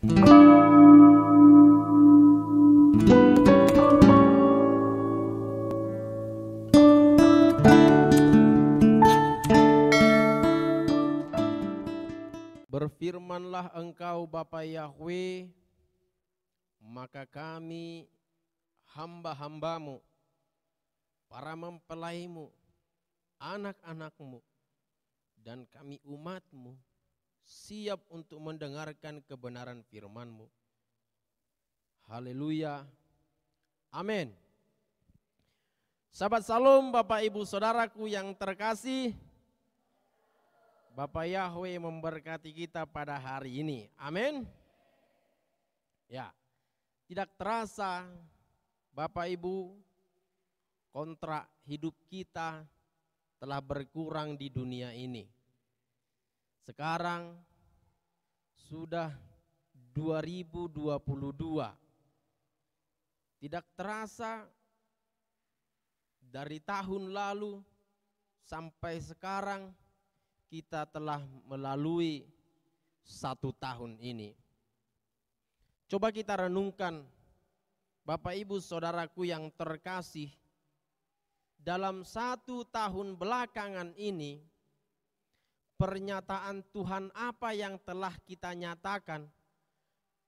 Berfirmanlah Engkau Bapa Yahweh, maka kami hamba-hambamu, para mempelaimu, anak-anakmu, dan kami umatmu siap untuk mendengarkan kebenaran firman-Mu. Haleluya. Amin. Sahabat Salom, Bapak Ibu Saudaraku yang terkasih, Bapak Yahweh memberkati kita pada hari ini. Amin. Ya, tidak terasa Bapak Ibu, kontrak hidup kita telah berkurang di dunia ini. Sekarang sudah 2022. Tidak terasa dari tahun lalu sampai sekarang kita telah melalui 1 tahun ini. Coba kita renungkan, Bapak Ibu Saudaraku yang terkasih, dalam 1 tahun belakangan ini, pernyataan Tuhan apa yang telah kita nyatakan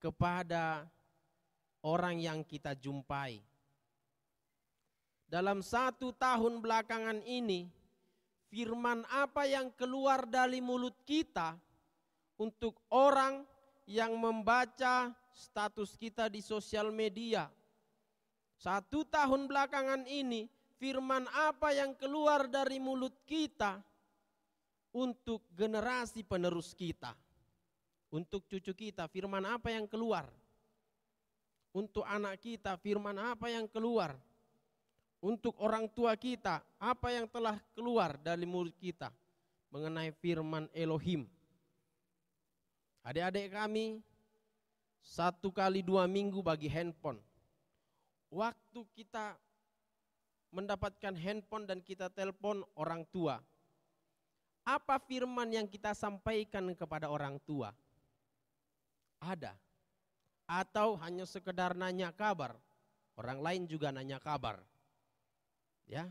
kepada orang yang kita jumpai. Dalam 1 tahun belakangan ini, firman apa yang keluar dari mulut kita untuk orang yang membaca status kita di sosial media. 1 tahun belakangan ini, firman apa yang keluar dari mulut kita untuk generasi penerus kita, untuk cucu kita, firman apa yang keluar, untuk anak kita, firman apa yang keluar, untuk orang tua kita, apa yang telah keluar dari mulut kita mengenai firman Elohim. Adik-adik kami, 1 kali 2 minggu bagi handphone. Waktu kita mendapatkan handphone dan kita telepon orang tua, apa firman yang kita sampaikan kepada orang tua? Ada. Atau hanya sekedar nanya kabar, orang lain juga nanya kabar. Ya,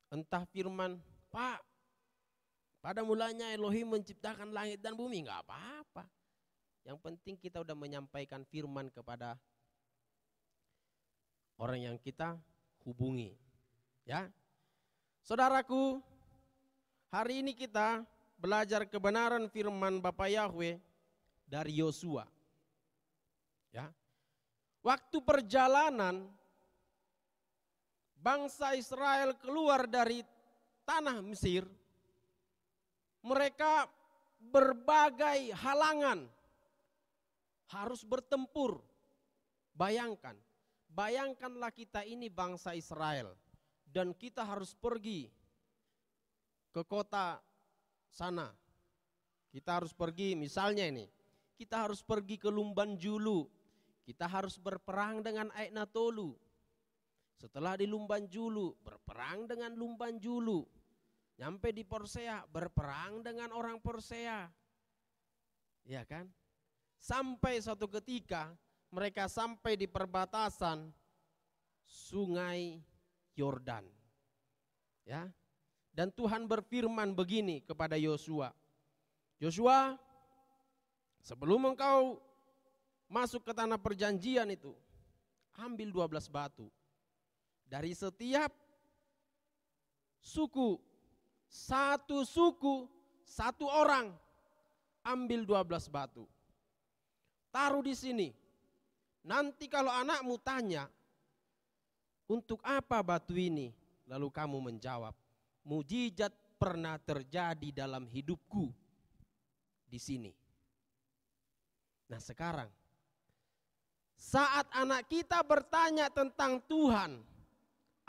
entah firman, Pak, pada mulanya Elohim menciptakan langit dan bumi, enggak apa-apa. Yang penting kita udah menyampaikan firman kepada orang yang kita hubungi. Ya, saudaraku, hari ini kita belajar kebenaran firman Bapa Yahweh dari Yosua. Ya, waktu perjalanan bangsa Israel keluar dari tanah Mesir, mereka berbagai halangan, harus bertempur. Bayangkanlah kita ini bangsa Israel dan kita harus pergi ke kota sana. Kita harus pergi, misalnya ini, kita harus pergi ke Lumban Julu, kita harus berperang dengan Aekna Tolu. Setelah di Lumban Julu, berperang dengan Lumban Julu. Nyampe di Porsea, berperang dengan orang Porsea. Ya kan? Sampai suatu ketika mereka sampai di perbatasan Sungai Yordan. Ya. Dan Tuhan berfirman begini kepada Yosua. Yosua, sebelum engkau masuk ke tanah perjanjian itu, ambil 12 batu. Dari setiap suku, satu orang, ambil 12 batu. Taruh di sini. Nanti kalau anakmu tanya, untuk apa batu ini? Lalu kamu menjawab, mujizat pernah terjadi dalam hidupku di sini. Nah sekarang, saat anak kita bertanya tentang Tuhan,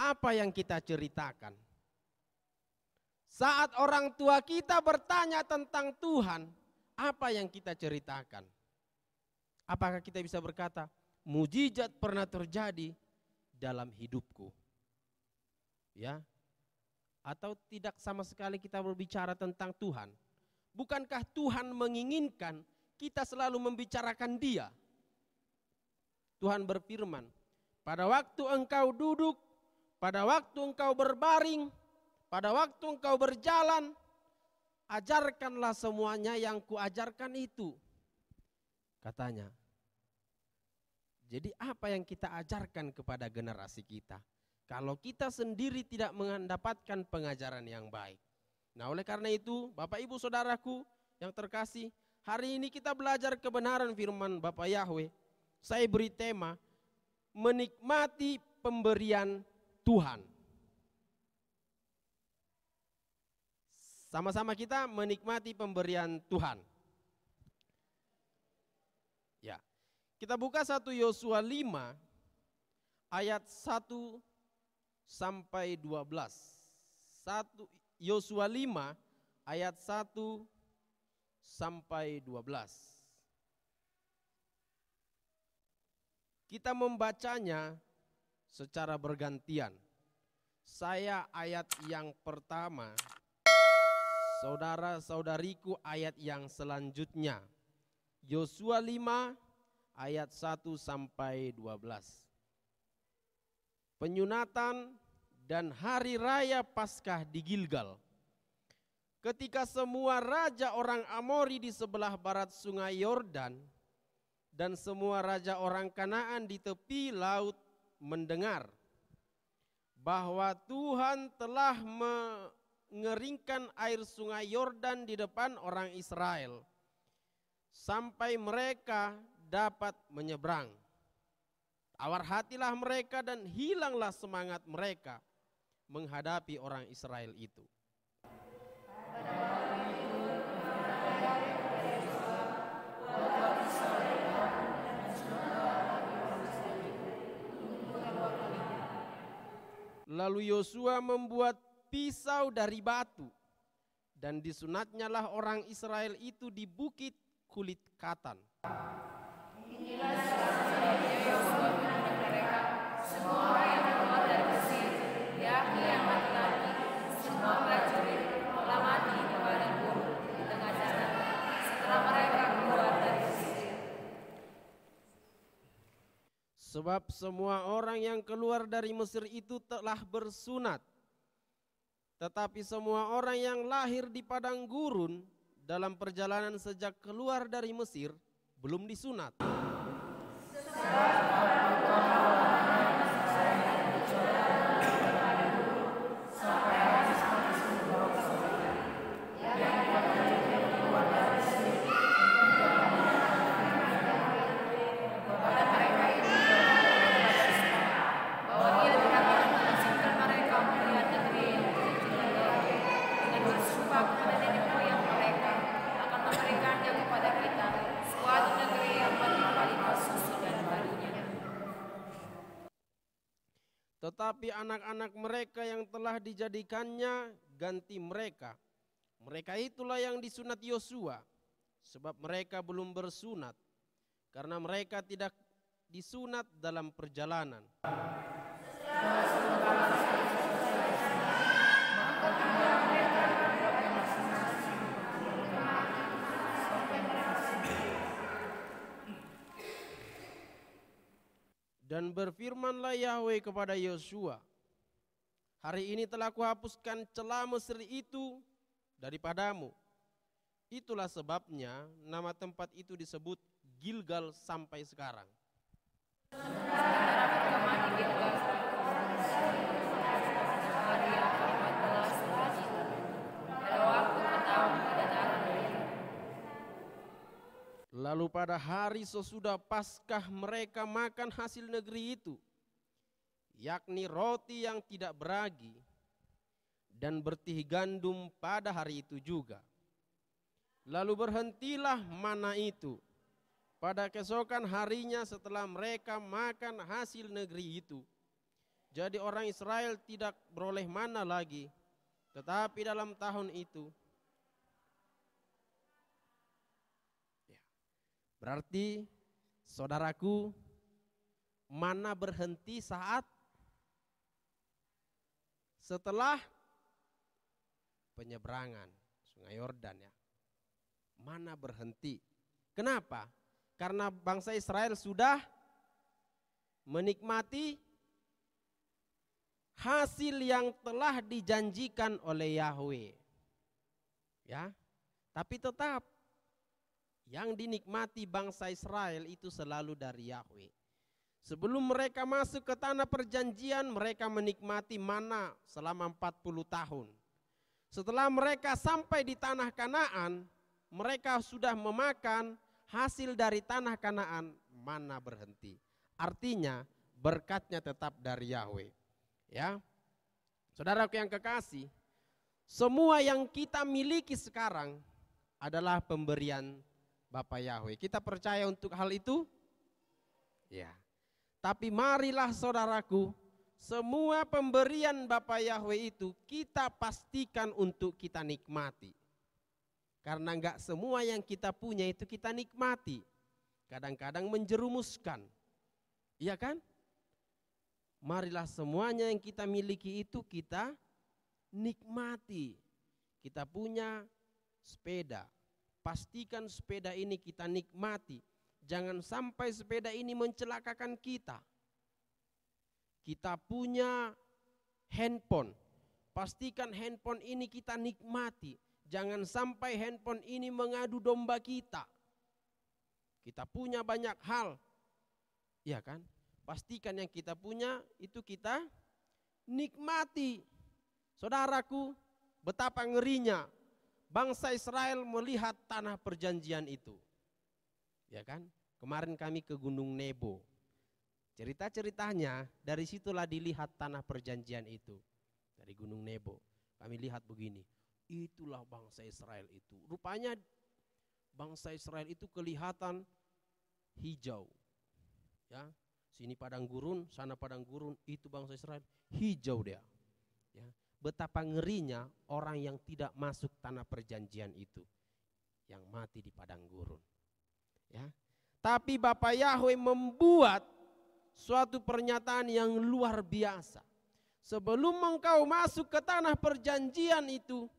apa yang kita ceritakan? Saat orang tua kita bertanya tentang Tuhan, apa yang kita ceritakan? Apakah kita bisa berkata, mujizat pernah terjadi dalam hidupku? Ya, atau tidak sama sekali kita berbicara tentang Tuhan? Bukankah Tuhan menginginkan kita selalu membicarakan Dia. Tuhan berfirman, pada waktu engkau duduk, pada waktu engkau berbaring, pada waktu engkau berjalan, ajarkanlah semuanya yang kuajarkan itu. Katanya. Jadi apa yang kita ajarkan kepada generasi kita? Kalau kita sendiri tidak mendapatkan pengajaran yang baik. Nah, oleh karena itu, Bapak Ibu Saudaraku yang terkasih, hari ini kita belajar kebenaran firman Bapak Yahweh. Saya beri tema, menikmati pemberian Tuhan. Sama-sama kita menikmati pemberian Tuhan. Ya. Kita buka 1 Yosua 5 ayat 1 sampai 12. 1 Yosua 5 ayat 1 sampai 12. Kita membacanya secara bergantian. Saya ayat yang pertama, saudara-saudariku ayat yang selanjutnya. Yosua 5 ayat 1 sampai 12. Penyunatan dan hari raya Paskah di Gilgal. Ketika semua raja orang Amori di sebelah barat sungai Yordan dan semua raja orang Kanaan di tepi laut mendengar bahwa Tuhan telah mengeringkan air sungai Yordan di depan orang Israel sampai mereka dapat menyeberang. Tawar hatilah mereka dan hilanglah semangat mereka menghadapi orang Israel itu. Lalu Yosua membuat pisau dari batu dan disunatnyalah orang Israel itu di bukit kulit katan. Inilah salah-satunya Yosua mendidik mereka, semua orang yang keluar dari Mesir, yakni yang laki-laki, semua prajurit telah mati di padang gurun di tengah jalan setelah mereka keluar dari Mesir. Sebab semua orang yang keluar dari Mesir itu telah bersunat, tetapi semua orang yang lahir di padang gurun dalam perjalanan sejak keluar dari Mesir belum disunat. Tetapi anak-anak mereka yang telah dijadikannya ganti mereka. Mereka itulah yang disunat Yosua, sebab mereka belum bersunat, karena mereka tidak disunat dalam perjalanan. Dan berfirmanlah Yahweh kepada Yosua, hari ini telah kuhapuskan celah Mesir itu daripadamu. Itulah sebabnya nama tempat itu disebut Gilgal sampai sekarang. Lalu pada hari sesudah Paskah mereka makan hasil negeri itu, yakni roti yang tidak beragi dan bertih gandum pada hari itu juga. Lalu berhentilah mana itu pada keesokan harinya setelah mereka makan hasil negeri itu. Jadi orang Israel tidak beroleh mana lagi, tetapi dalam tahun itu. Berarti saudaraku, mana berhenti saat setelah penyeberangan Sungai Yordan ya. Mana berhenti. Kenapa? Karena bangsa Israel sudah menikmati hasil yang telah dijanjikan oleh Yahweh. Ya. Tapi tetap yang dinikmati bangsa Israel itu selalu dari Yahweh. Sebelum mereka masuk ke tanah perjanjian, mereka menikmati mana selama 40 tahun. Setelah mereka sampai di tanah Kanaan, mereka sudah memakan hasil dari tanah Kanaan, mana berhenti. Artinya berkatnya tetap dari Yahweh. Ya, saudaraku yang kekasih, semua yang kita miliki sekarang adalah pemberian Bapa Yahweh. Kita percaya untuk hal itu? Ya. Tapi marilah saudaraku, semua pemberian Bapa Yahweh itu kita pastikan untuk kita nikmati. Karena enggak semua yang kita punya itu kita nikmati. Kadang-kadang menjerumuskan. Iya kan? Marilah semuanya yang kita miliki itu kita nikmati. Kita punya sepeda. Pastikan sepeda ini kita nikmati. Jangan sampai sepeda ini mencelakakan kita. Kita punya handphone. Pastikan handphone ini kita nikmati. Jangan sampai handphone ini mengadu domba kita. Kita punya banyak hal. Ya kan? Pastikan yang kita punya itu kita nikmati. Saudaraku, betapa ngerinya bangsa Israel melihat tanah perjanjian itu. Ya kan? Kemarin kami ke Gunung Nebo. Cerita-ceritanya dari situlah dilihat tanah perjanjian itu. Dari Gunung Nebo. Kami lihat begini. Itulah bangsa Israel itu. Rupanya bangsa Israel itu kelihatan hijau. Ya, sini padang gurun, sana padang gurun, itu bangsa Israel hijau dia. Ya, betapa ngerinya orang yang tidak masuk tanah perjanjian itu, yang mati di padang gurun. Ya, tapi Bapa Yahweh membuat suatu pernyataan yang luar biasa. Sebelum engkau masuk ke tanah perjanjian itu,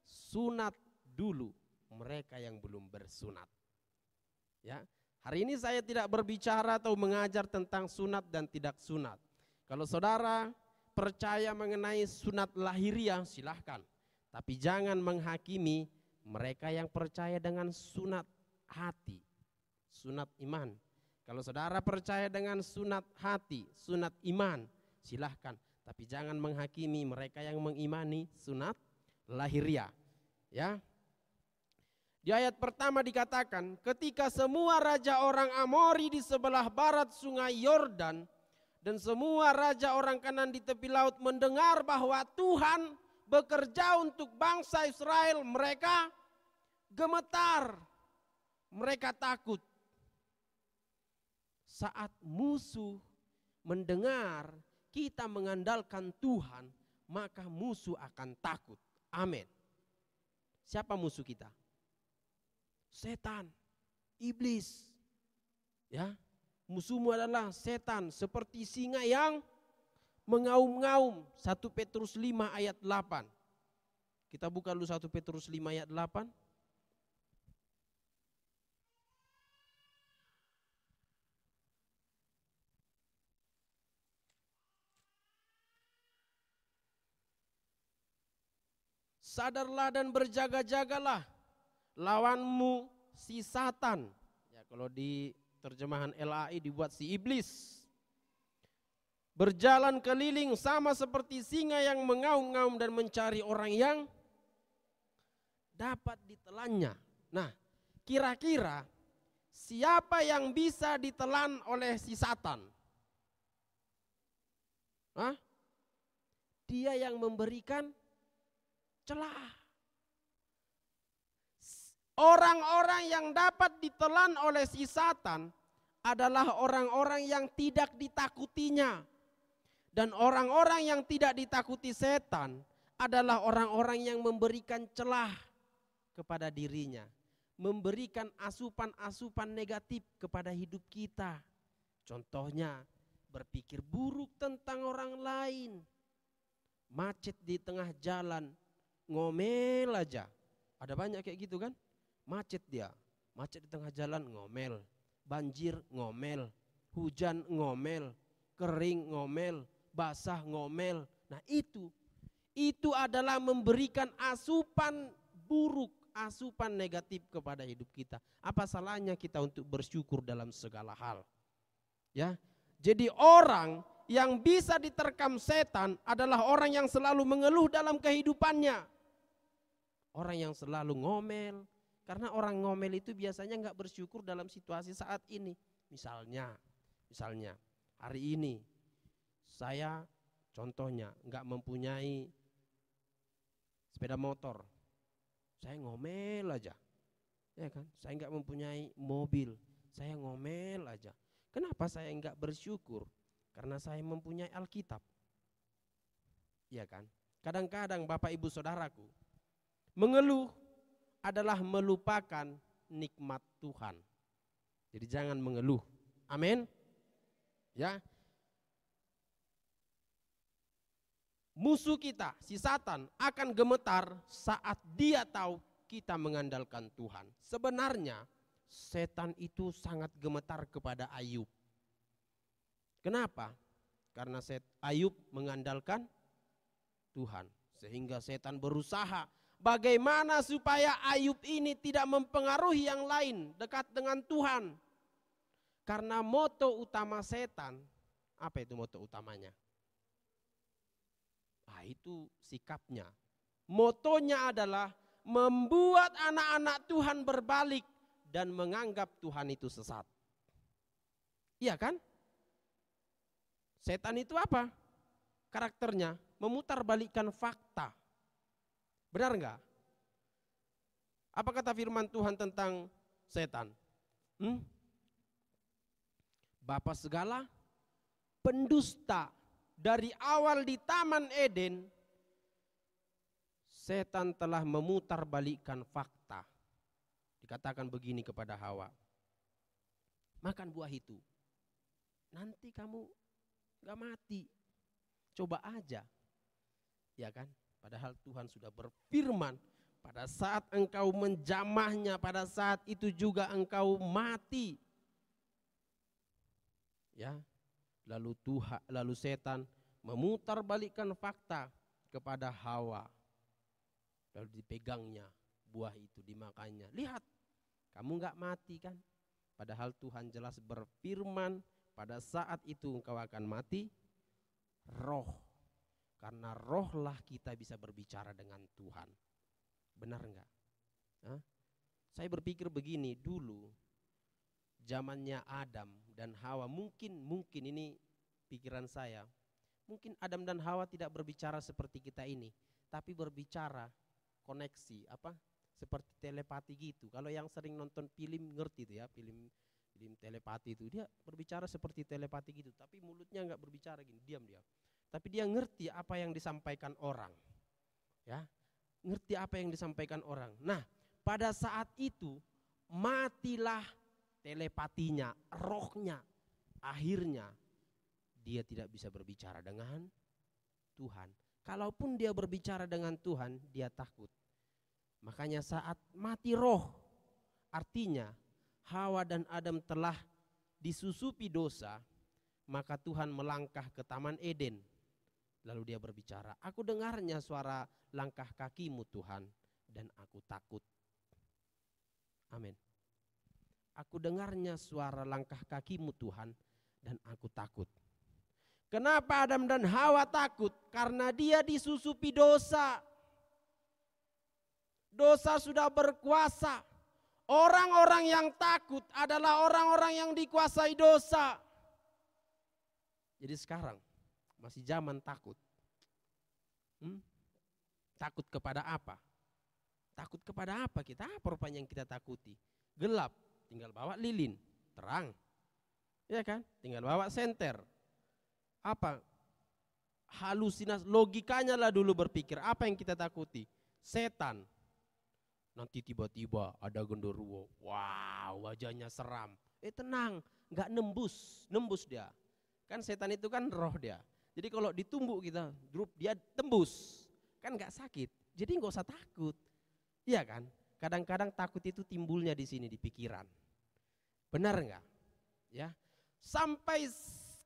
sunat dulu mereka yang belum bersunat. Ya, hari ini saya tidak berbicara atau mengajar tentang sunat dan tidak sunat. Kalau saudara percaya mengenai sunat lahiriah, silahkan. Tapi jangan menghakimi mereka yang percaya dengan sunat hati, sunat iman. Kalau saudara percaya dengan sunat hati, sunat iman, silahkan. Tapi jangan menghakimi mereka yang mengimani sunat lahiriah. Ya. Di ayat pertama dikatakan, ketika semua raja orang Amori di sebelah barat sungai Yordan dan semua raja orang Kanan di tepi laut mendengar bahwa Tuhan bekerja untuk bangsa Israel, mereka gemetar, mereka takut. Saat musuh mendengar kita mengandalkan Tuhan, maka musuh akan takut. Amin. Siapa musuh kita? Setan, iblis. Ya, musuhmu adalah setan seperti singa yang mengaum-ngaum. 1 Petrus 5 ayat 8. Kita buka dulu 1 Petrus 5 ayat 8. Sadarlah dan berjaga-jagalah, lawanmu si Satan. Ya, kalau di terjemahan LAI dibuat si iblis. Berjalan keliling sama seperti singa yang mengaum-ngaum dan mencari orang yang dapat ditelannya. Nah, kira-kira siapa yang bisa ditelan oleh si Satan? Hah? Dia yang memberikan celah. Orang-orang yang dapat ditelan oleh si Satan adalah orang-orang yang tidak ditakutinya. Dan orang-orang yang tidak ditakuti setan adalah orang-orang yang memberikan celah kepada dirinya. Memberikan asupan-asupan negatif kepada hidup kita. Contohnya berpikir buruk tentang orang lain. Macet di tengah jalan, ngomel aja. Ada banyak kayak gitu kan? Macet dia. Macet di tengah jalan ngomel, banjir ngomel, hujan ngomel, kering ngomel, basah ngomel. Nah itu adalah memberikan asupan buruk, asupan negatif kepada hidup kita. Apa salahnya kita untuk bersyukur dalam segala hal? Ya. Jadi orang yang bisa diterkam setan adalah orang yang selalu mengeluh dalam kehidupannya. Orang yang selalu ngomel. Karena orang ngomel itu biasanya nggak bersyukur dalam situasi saat ini. Misalnya hari ini saya contohnya nggak mempunyai sepeda motor, saya ngomel aja, ya kan? Saya nggak mempunyai mobil, saya ngomel aja. Kenapa saya nggak bersyukur? Karena saya mempunyai Alkitab, ya kan? Kadang-kadang Bapak Ibu Saudaraku, mengeluh adalah melupakan nikmat Tuhan. Jadi jangan mengeluh. Amin. Ya. Musuh kita, si Satan, akan gemetar saat dia tahu kita mengandalkan Tuhan. Sebenarnya setan itu sangat gemetar kepada Ayub. Kenapa? Karena Ayub mengandalkan Tuhan. Sehingga setan berusaha bagaimana supaya Ayub ini tidak mempengaruhi yang lain, dekat dengan Tuhan. Karena moto utama setan, apa itu moto utamanya? Itu sikapnya. Motonya adalah membuat anak-anak Tuhan berbalik dan menganggap Tuhan itu sesat. Iya kan? Setan itu apa? Karakternya memutarbalikkan fakta. Benar enggak? Apa kata firman Tuhan tentang setan? Bapa segala pendusta. Dari awal di Taman Eden, setan telah memutarbalikkan fakta. Dikatakan begini kepada Hawa, makan buah itu, nanti kamu gak mati. Coba aja. Ya kan? Padahal Tuhan sudah berfirman, pada saat engkau menjamahnya, pada saat itu juga engkau mati. Ya. Lalu setan memutarbalikkan fakta kepada Hawa. Lalu dipegangnya buah itu, dimakannya. Lihat, kamu gak mati kan? Padahal Tuhan jelas berfirman, pada saat itu engkau akan mati roh. Karena rohlah kita bisa berbicara dengan Tuhan. Benar enggak? Saya berpikir begini, dulu zamannya Adam dan Hawa, mungkin ini pikiran saya, mungkin Adam dan Hawa tidak berbicara seperti kita ini, tapi berbicara koneksi, seperti telepati gitu. Kalau yang sering nonton film ngerti itu ya, film telepati itu, dia berbicara seperti telepati gitu, tapi mulutnya nggak berbicara gini, diam dia. Tapi dia ngerti apa yang disampaikan orang, ya, ngerti apa yang disampaikan orang. Nah, pada saat itu matilah telepatinya, rohnya. Akhirnya dia tidak bisa berbicara dengan Tuhan. Kalaupun dia berbicara dengan Tuhan, dia takut. Makanya saat mati roh, artinya Hawa dan Adam telah disusupi dosa, maka Tuhan melangkah ke Taman Eden. Lalu dia berbicara, aku dengarnya suara langkah kakimu Tuhan, dan aku takut. Amin. Aku dengarnya suara langkah kakimu Tuhan, dan aku takut. Kenapa Adam dan Hawa takut? Karena dia disusupi dosa. Dosa sudah berkuasa. Orang-orang yang takut adalah orang-orang yang dikuasai dosa. Jadi sekarang masih zaman takut. Takut kepada apa? Takut kepada apa kita? Apa rupanya yang kita takuti? Gelap, tinggal bawa lilin. Terang, ya kan? Tinggal bawa senter. Apa? Halusinasi, logikanya lah dulu berpikir. Apa yang kita takuti? Setan. Nanti tiba-tiba ada genderuwo. Wow, wajahnya seram. Tenang, nggak nembus dia. Kan setan itu kan roh dia. Jadi kalau ditumbuk kita, dia tembus. Kan nggak sakit. Jadi nggak usah takut. Iya kan? Kadang-kadang takut itu timbulnya di sini di pikiran. Benar enggak? Ya. Sampai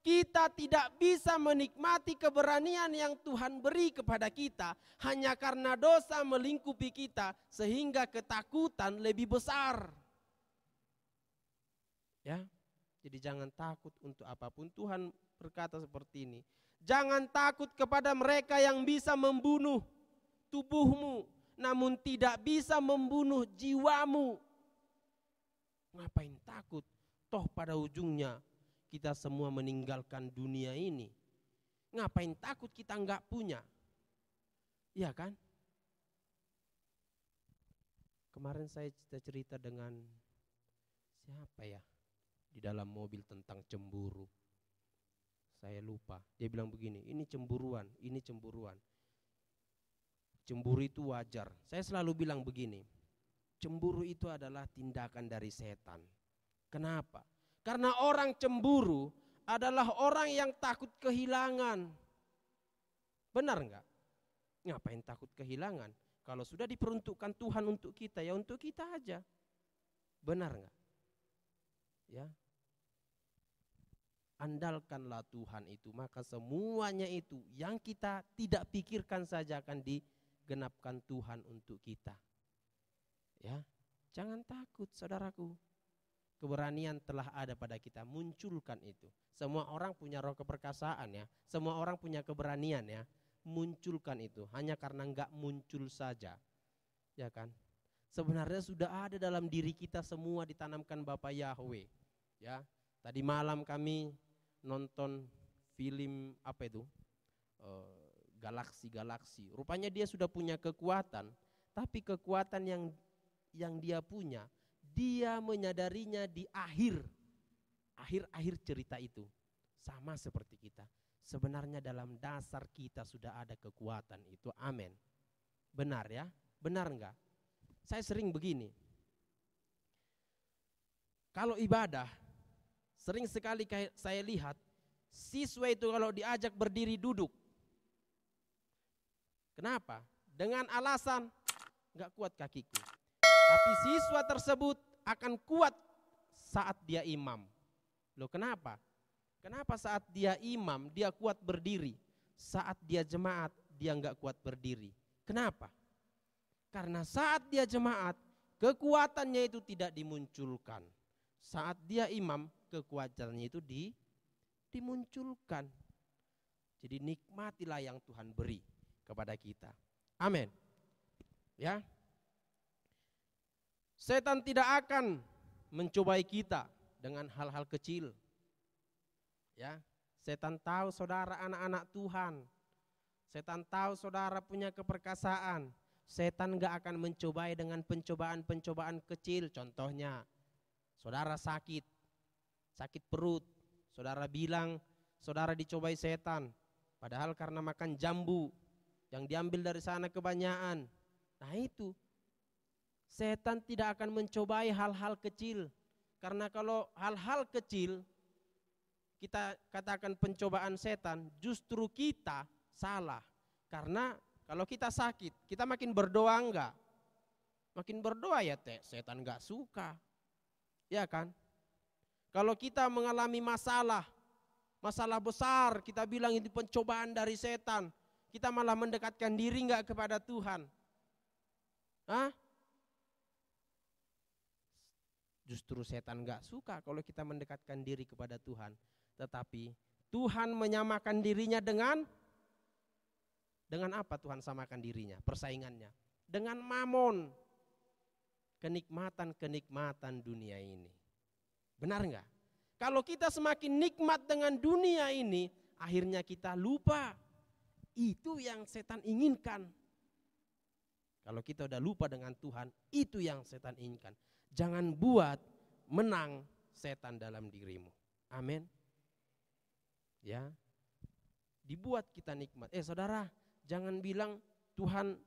kita tidak bisa menikmati keberanian yang Tuhan beri kepada kita hanya karena dosa melingkupi kita sehingga ketakutan lebih besar. Ya. Jadi jangan takut untuk apapun. Tuhan berkata seperti ini. Jangan takut kepada mereka yang bisa membunuh tubuhmu namun tidak bisa membunuh jiwamu. Ngapain takut? Toh pada ujungnya kita semua meninggalkan dunia ini. Ngapain takut kita enggak punya? Iya kan? Kemarin saya cerita dengan siapa ya? Di dalam mobil tentang cemburu. Saya lupa. Dia bilang begini, ini cemburuan, ini cemburuan. Cemburu itu wajar. Saya selalu bilang begini, cemburu itu adalah tindakan dari setan. Kenapa? Karena orang cemburu adalah orang yang takut kehilangan. Benar enggak? Ngapain takut kehilangan? Kalau sudah diperuntukkan Tuhan untuk kita, ya untuk kita aja. Benar enggak? Ya. Andalkanlah Tuhan itu, maka semuanya itu yang kita tidak pikirkan saja akan digenapkan Tuhan untuk kita. Ya, jangan takut saudaraku. Keberanian telah ada pada kita, munculkan itu. Semua orang punya roh keperkasaan ya, semua orang punya keberanian ya, munculkan itu. Hanya karena enggak muncul saja, ya kan? Sebenarnya sudah ada dalam diri kita semua ditanamkan Bapa Yahweh. Ya, tadi malam kami nonton film apa itu, Galaksi. Rupanya dia sudah punya kekuatan, tapi kekuatan yang dia punya, dia menyadarinya di akhir cerita itu. Sama seperti kita. Sebenarnya dalam dasar kita sudah ada kekuatan itu. Amin. Benar ya? Benar enggak? Saya sering begini. Kalau ibadah, sering sekali saya lihat siswa itu kalau diajak berdiri duduk. Kenapa? Dengan alasan enggak kuat kakiku. Tapi siswa tersebut akan kuat saat dia imam. Loh kenapa? Kenapa saat dia imam dia kuat berdiri, saat dia jemaat dia enggak kuat berdiri? Kenapa? Karena saat dia jemaat kekuatannya itu tidak dimunculkan. Saat dia imam kekuatannya itu dimunculkan. Jadi nikmatilah yang Tuhan beri kepada kita. Amin. Ya. Setan tidak akan mencobai kita dengan hal-hal kecil. Ya, setan tahu saudara anak-anak Tuhan. Setan tahu saudara punya keperkasaan. Setan enggak akan mencobai dengan pencobaan-pencobaan kecil. Contohnya, saudara sakit perut. Saudara bilang, saudara dicobai setan. Padahal karena makan jambu yang diambil dari sana kebanyakan. Nah itu, setan tidak akan mencobai hal-hal kecil. Karena kalau hal-hal kecil kita katakan pencobaan setan, justru kita salah. Karena kalau kita sakit, kita makin berdoa enggak? Makin berdoa ya setan enggak suka. Ya kan? Kalau kita mengalami masalah besar, kita bilang itu pencobaan dari setan. Kita malah mendekatkan diri enggak kepada Tuhan? Hah? Justru setan enggak suka kalau kita mendekatkan diri kepada Tuhan. Tetapi Tuhan menyamakan dirinya dengan apa Tuhan samakan dirinya? Persaingannya. Dengan mamon. Kenikmatan-kenikmatan dunia ini. Benar enggak? Kalau kita semakin nikmat dengan dunia ini, akhirnya kita lupa. Itu yang setan inginkan. Kalau kita udah lupa dengan Tuhan, itu yang setan inginkan. Jangan buat menang setan dalam dirimu. Amin. Ya. Dibuat kita nikmat. Saudara, jangan bilang Tuhan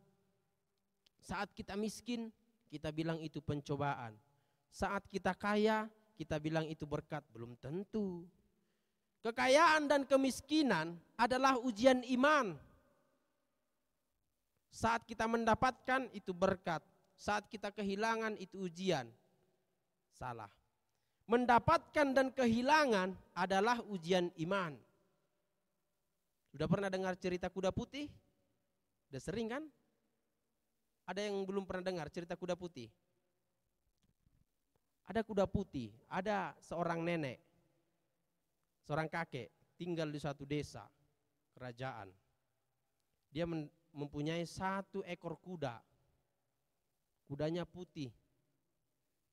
saat kita miskin, kita bilang itu pencobaan. Saat kita kaya, kita bilang itu berkat. Belum tentu. Kekayaan dan kemiskinan adalah ujian iman. Saat kita mendapatkan itu berkat. saat kita kehilangan itu ujian. Salah. Mendapatkan dan kehilangan adalah ujian iman. Sudah pernah dengar cerita kuda putih? Sudah sering kan? Ada yang belum pernah dengar cerita kuda putih? Ada kuda putih, ada seorang nenek, seorang kakek tinggal di suatu desa, kerajaan. Dia mempunyai 1 ekor kuda. Kudanya putih,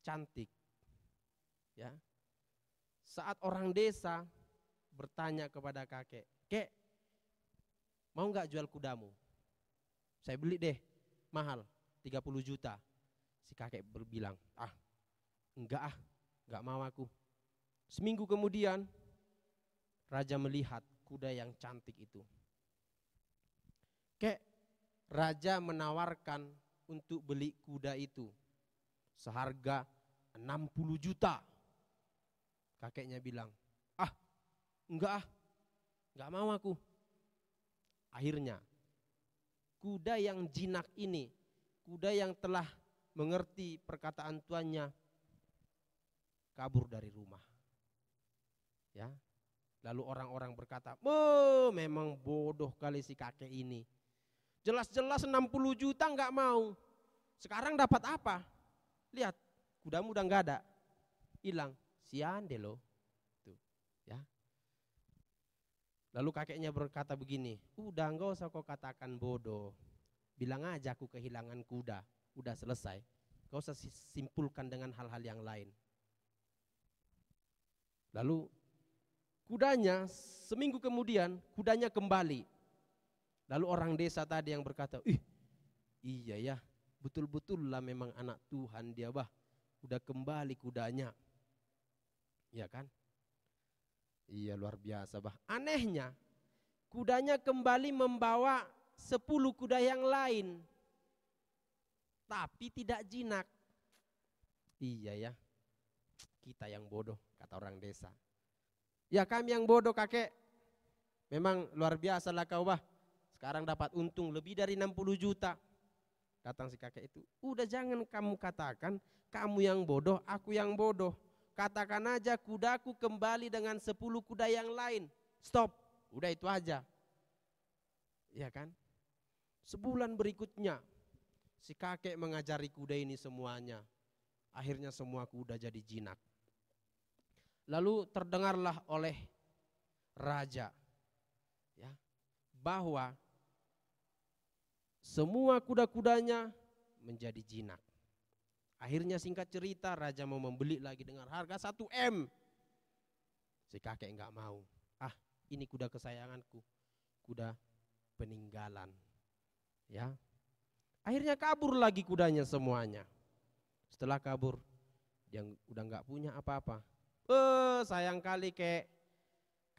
cantik. Ya. Saat orang desa bertanya kepada kakek, "Kek, mau nggak jual kudamu? Saya beli deh, mahal, 30 juta. Si kakek berbilang, enggak mau aku. Seminggu kemudian, raja melihat kuda yang cantik itu. Kek, raja menawarkan untuk beli kuda itu seharga 60 juta. Kakeknya bilang, enggak mau aku. Akhirnya, kuda yang jinak ini, kuda yang telah mengerti perkataan tuannya, kabur dari rumah. Ya. Lalu orang-orang berkata, memang bodoh kali si kakek ini. Jelas-jelas 60 juta enggak mau. Sekarang dapat apa? Lihat, kudamu udah enggak ada. Hilang. Sian deh lo. Tuh, ya. Lalu kakeknya berkata begini, udah enggak usah kau katakan bodoh. Bilang aja aku kehilangan kuda. Udah selesai. Enggak usah simpulkan dengan hal-hal yang lain. Lalu kudanya seminggu kemudian kudanya kembali. Lalu orang desa tadi yang berkata, iya ya, betul-betul lah memang anak Tuhan dia bah. Udah kembali kudanya. Iya kan? Iya luar biasa bah. Anehnya kudanya kembali membawa 10 kuda yang lain. Tapi tidak jinak. Iya ya, kita yang bodoh kata orang desa. Ya kami yang bodoh kakek. Memang luar biasa lah kau bah. Sekarang dapat untung lebih dari 60 juta. Datang si kakek itu. Udah jangan kamu katakan kamu yang bodoh, aku yang bodoh. Katakan aja kudaku kembali dengan 10 kuda yang lain. Stop. Udah itu aja. Iya kan? Sebulan berikutnya si kakek mengajari kuda ini semuanya. Akhirnya semua kuda jadi jinak. Lalu terdengarlah oleh raja ya, bahwa semua kuda-kudanya menjadi jinak. Akhirnya singkat cerita raja mau membeli lagi dengan harga 1 M. Si kakek enggak mau. Ini kuda kesayanganku. Kuda peninggalan. Ya. Akhirnya kabur lagi kudanya semuanya. Setelah kabur dia udah enggak punya apa-apa. Sayang kali kek,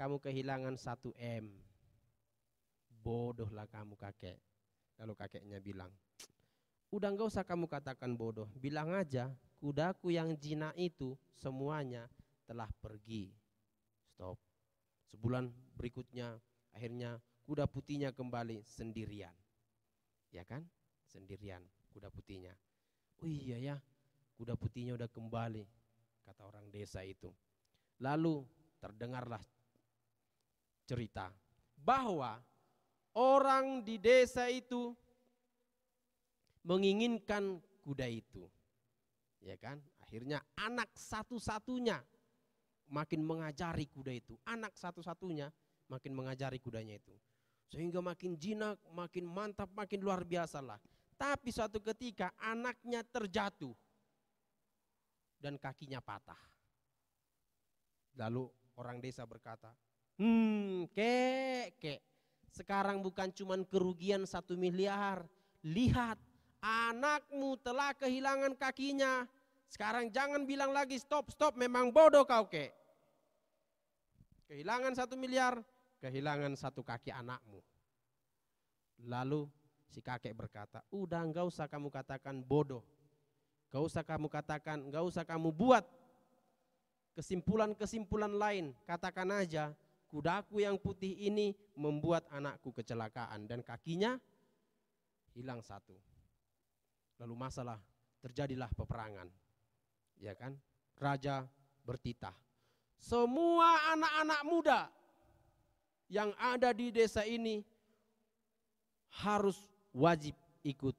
kamu kehilangan 1 M. Bodohlah kamu kakek. Lalu kakeknya bilang, udah enggak usah kamu katakan bodoh. Bilang aja kudaku yang jinak itu semuanya telah pergi. Stop. Sebulan berikutnya akhirnya kuda putihnya kembali sendirian. Ya kan? Sendirian kuda putihnya. Oh iya ya, kuda putihnya udah kembali, kata orang desa itu. Lalu terdengarlah cerita bahwa orang di desa itu menginginkan kuda itu. Ya kan? Akhirnya anak satu-satunya makin mengajari kuda itu. Anak satu-satunya makin mengajari kudanya itu. Sehingga makin jinak, makin mantap, makin luar biasa lah. Tapi suatu ketika anaknya terjatuh dan kakinya patah. Lalu orang desa berkata, kek, sekarang bukan cuma kerugian 1 miliar. Lihat, anakmu telah kehilangan kakinya. Sekarang jangan bilang lagi stop, memang bodoh kau kek. Kehilangan 1 miliar, kehilangan 1 kaki anakmu. Lalu si kakek berkata, udah enggak usah kamu katakan bodoh. Enggak usah kamu katakan, enggak usah kamu buat kesimpulan-kesimpulan lain. Katakan aja, kudaku yang putih ini membuat anakku kecelakaan dan kakinya hilang 1. Lalu masalah terjadilah peperangan. Ya kan? Raja bertitah. Semua anak-anak muda yang ada di desa ini harus wajib ikut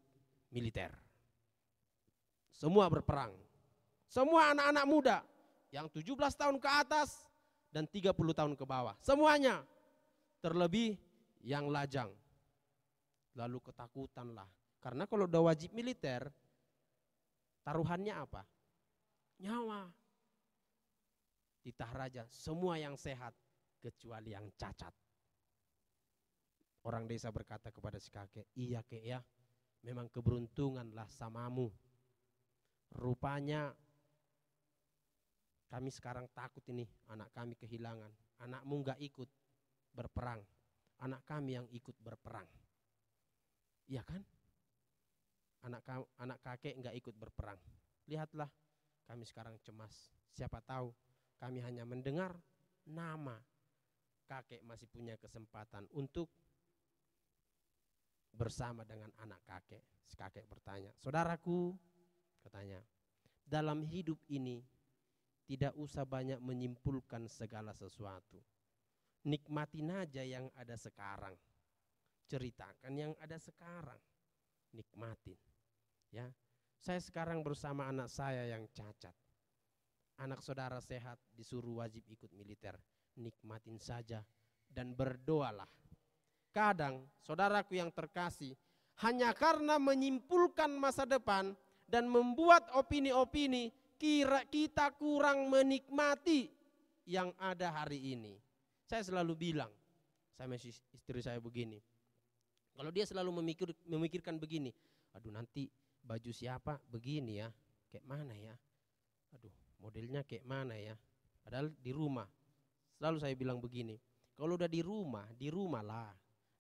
militer. Semua berperang. Semua anak-anak muda yang 17 tahun ke atas dan 30 tahun ke bawah. Semuanya. Terlebih yang lajang. Lalu ketakutanlah. Karena kalau udah wajib militer, taruhannya apa? Nyawa. Titah raja, semua yang sehat kecuali yang cacat. Orang desa berkata kepada si kakek, iya kek ya, memang keberuntunganlah samamu. Rupanya kami sekarang takut ini, anak kami kehilangan. Anakmu enggak ikut berperang, anak kami yang ikut berperang. Iya kan? Anak kakek enggak ikut berperang. Lihatlah, kami sekarang cemas. Siapa tahu kami hanya mendengar nama. Kakek masih punya kesempatan untuk bersama dengan anak kakek. Si kakek bertanya, saudaraku, katanya, dalam hidup ini tidak usah banyak menyimpulkan segala sesuatu. Nikmatin aja yang ada sekarang. Ceritakan yang ada sekarang. Nikmatin. Ya, saya sekarang bersama anak saya yang cacat. Anak saudara sehat disuruh wajib ikut militer. Nikmatin saja dan berdoalah. Kadang saudaraku yang terkasih, hanya karena menyimpulkan masa depan dan membuat opini-opini, kita kurang menikmati yang ada hari ini. Saya selalu bilang, sama istri saya begini, kalau dia selalu memikirkan begini, aduh nanti baju siapa begini ya, kayak mana ya, aduh modelnya kayak mana ya. Padahal di rumah selalu saya bilang begini, kalau udah di rumah lah,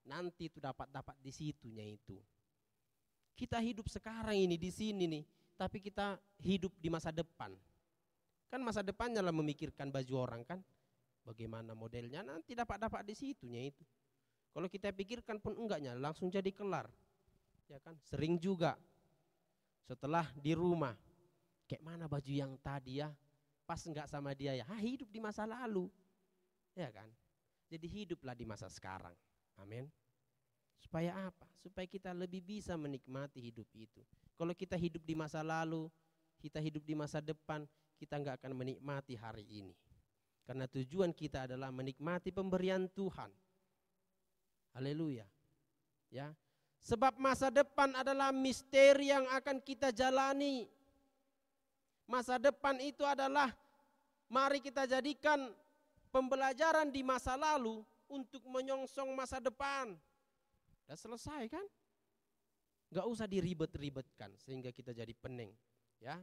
nanti itu dapat di situnya itu. Kita hidup sekarang ini di sini nih, tapi kita hidup di masa depan. Kan masa depannya lah memikirkan baju orang kan, bagaimana modelnya nanti dapat di situnya itu. Kalau kita pikirkan pun enggaknya, langsung jadi kelar. Ya kan, sering juga setelah di rumah, kayak mana baju yang tadi ya, pas enggak sama dia ya, hidup di masa lalu. Ya kan, jadi hiduplah di masa sekarang. Amin. Supaya apa? Supaya kita lebih bisa menikmati hidup itu. Kalau kita hidup di masa lalu, kita hidup di masa depan, kita enggak akan menikmati hari ini. Karena tujuan kita adalah menikmati pemberian Tuhan. Haleluya. Ya. Sebab masa depan adalah misteri yang akan kita jalani. Masa depan itu adalah, mari kita jadikan pembelajaran di masa lalu untuk menyongsong masa depan. Udah selesai kan? Gak usah diribet-ribetkan sehingga kita jadi pening. Ya,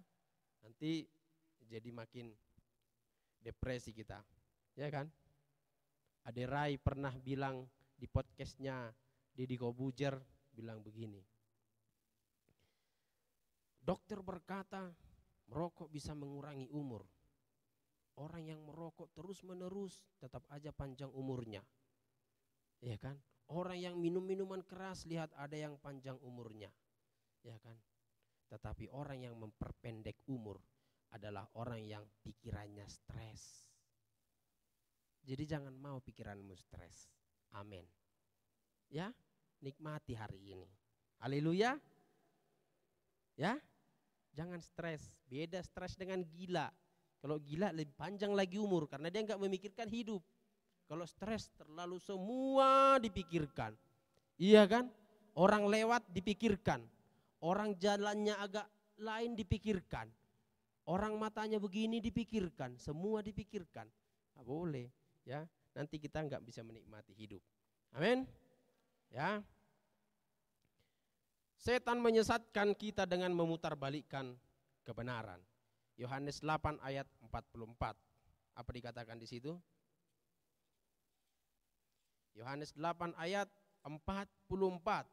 nanti jadi makin depresi kita. Ya kan? Ade Rai pernah bilang di podcastnya Deddy Kobujer, bilang begini. Dokter berkata merokok bisa mengurangi umur. Orang yang merokok terus-menerus tetap aja panjang umurnya. Ya kan? Orang yang minum minuman keras, lihat ada yang panjang umurnya. Ya kan? Tetapi orang yang memperpendek umur adalah orang yang pikirannya stres. Jadi jangan mau pikiranmu stres. Amin. Ya, nikmati hari ini. Haleluya. Ya, jangan stres. Beda stres dengan gila. Kalau gila lebih panjang lagi umur karena dia enggak memikirkan hidup. Kalau stres terlalu semua dipikirkan. Iya kan? Orang lewat dipikirkan. Orang jalannya agak lain dipikirkan. Orang matanya begini dipikirkan. Semua dipikirkan. Nggak boleh. Ya, nanti kita enggak bisa menikmati hidup. Amin. Ya. Setan menyesatkan kita dengan memutarbalikkan kebenaran. Yohanes 8 ayat 44. Apa dikatakan di situ? Yohanes 8 ayat 44.